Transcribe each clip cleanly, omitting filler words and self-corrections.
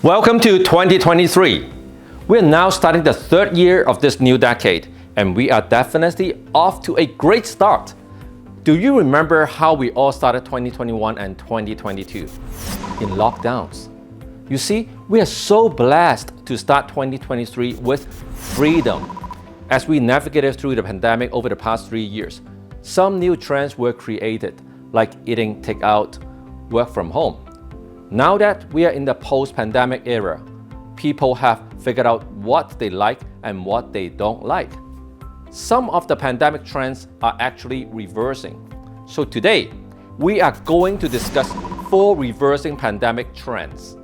Welcome to 2023. We're now starting the third year of this new decade, and we are definitely off to a great start. Do you remember how we all started 2021 and 2022? In lockdowns. You see, we are so blessed to start 2023 with freedom. As we navigated through the pandemic over the past 3 years, some new trends were created, like eating takeout, work from home. Now that we are in the post-pandemic era, people have figured out what they like and what they don't like. Some of the pandemic trends are actually reversing. So today, we are going to discuss 4 reversing pandemic trends.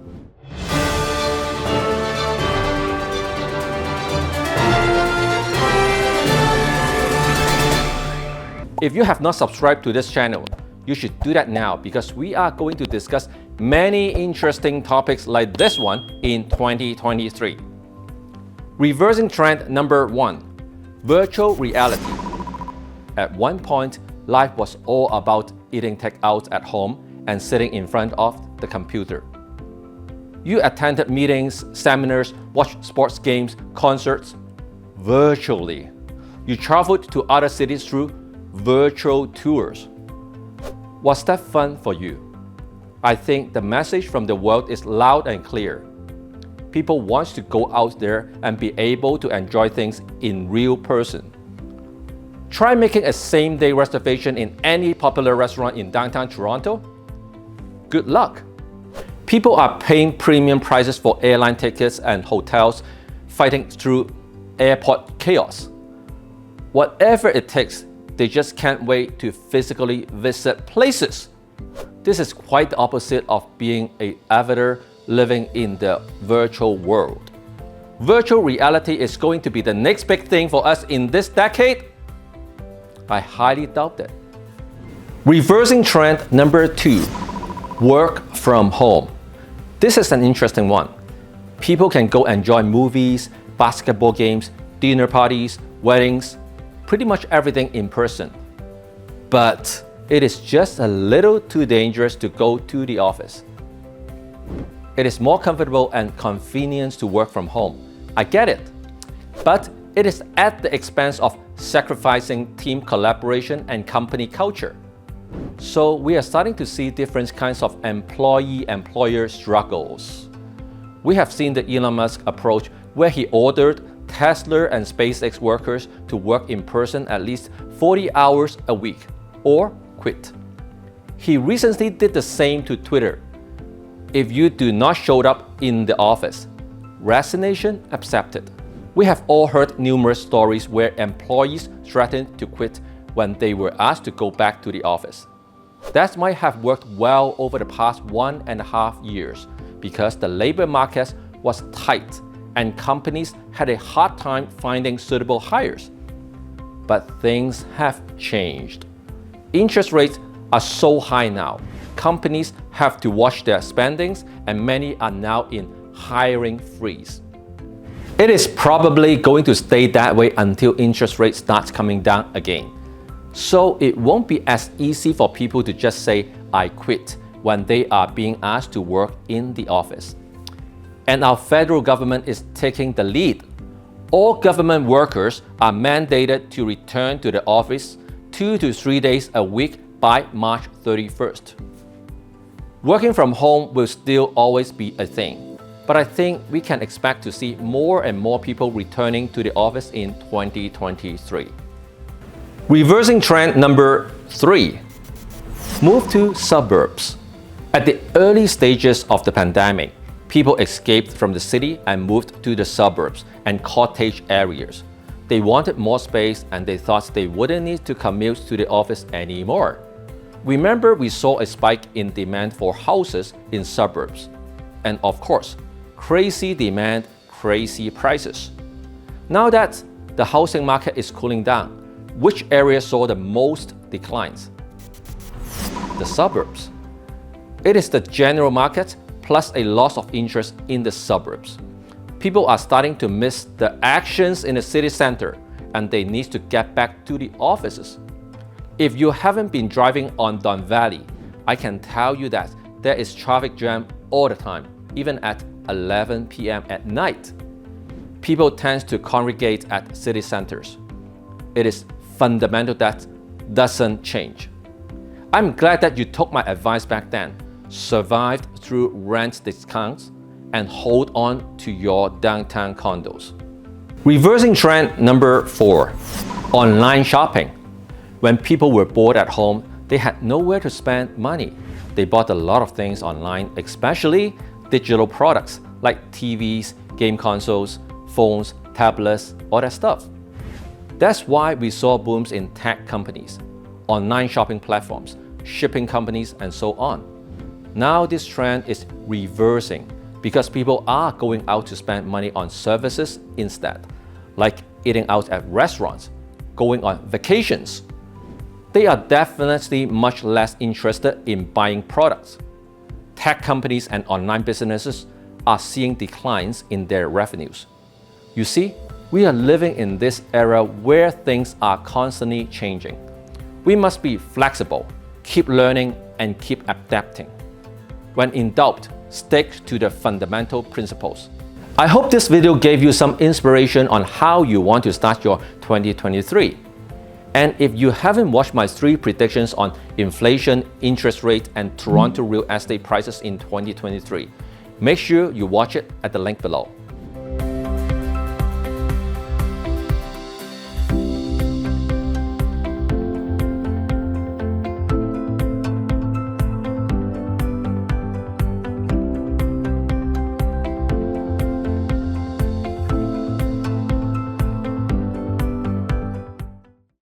If you have not subscribed to this channel, you should do that now because we are going to discuss many interesting topics like this one in 2023. Reversing trend number 1, virtual reality. At one point, life was all about eating takeout at home and sitting in front of the computer. You attended meetings, seminars, watched sports games, concerts virtually. You traveled to other cities through virtual tours. Was that fun for you? I think the message from the world is loud and clear. People want to go out there and be able to enjoy things in real person. Try making a same-day reservation in any popular restaurant in downtown Toronto. Good luck. People are paying premium prices for airline tickets and hotels, fighting through airport chaos. Whatever it takes, they just can't wait to physically visit places. This is quite the opposite of being an avatar living in the virtual world. Virtual reality is going to be the next big thing for us in this decade? I highly doubt it. Reversing trend number 2, work from home. This is an interesting one. People can go enjoy movies, basketball games, dinner parties, weddings, pretty much everything in person. But it is just a little too dangerous to go to the office. It is more comfortable and convenient to work from home. I get it. But it is at the expense of sacrificing team collaboration and company culture. So we are starting to see different kinds of employee-employer struggles. We have seen the Elon Musk approach where he ordered Tesla and SpaceX workers to work in person at least 40 hours a week or quit. He recently did the same to Twitter. If you do not show up in the office, resignation accepted. We have all heard numerous stories where employees threatened to quit when they were asked to go back to the office. That might have worked well over the past 1.5 years because the labor market was tight and companies had a hard time finding suitable hires. But things have changed. Interest rates are so high now. Companies have to watch their spendings and many are now in hiring freeze. It is probably going to stay that way until interest rates start coming down again. So it won't be as easy for people to just say, I quit, when they are being asked to work in the office. And our federal government is taking the lead. All government workers are mandated to return to the office 2 to 3 days a week by March 31st. Working from home will still always be a thing, but I think we can expect to see more and more people returning to the office in 2023. Reversing trend number 3, move to suburbs. At the early stages of the pandemic, people escaped from the city and moved to the suburbs and cottage areas. They wanted more space and they thought they wouldn't need to commute to the office anymore. Remember, we saw a spike in demand for houses in suburbs. And of course, crazy demand, crazy prices. Now that the housing market is cooling down, which area saw the most declines? The suburbs. It is the general market plus a loss of interest in the suburbs. People are starting to miss the actions in the city center and they need to get back to the offices. If you haven't been driving on Don Valley, I can tell you that there is traffic jam all the time, even at 11 p.m. at night. People tend to congregate at city centers. It is fundamental that doesn't change. I'm glad that you took my advice back then, survived through rent discounts, and hold on to your downtown condos. Reversing trend number 4, online shopping. When people were bored at home, they had nowhere to spend money. They bought a lot of things online, especially digital products like TVs, game consoles, phones, tablets, all that stuff. That's why we saw booms in tech companies, online shopping platforms, shipping companies, and so on. Now this trend is reversing because people are going out to spend money on services instead, like eating out at restaurants, going on vacations. They are definitely much less interested in buying products. Tech companies and online businesses are seeing declines in their revenues. You see, we are living in this era where things are constantly changing. We must be flexible, keep learning, and keep adapting. When in doubt, stick to the fundamental principles. I hope this video gave you some inspiration on how you want to start your 2023. And if you haven't watched my 3 predictions on inflation, interest rate, and Toronto real estate prices in 2023, make sure you watch it at the link below.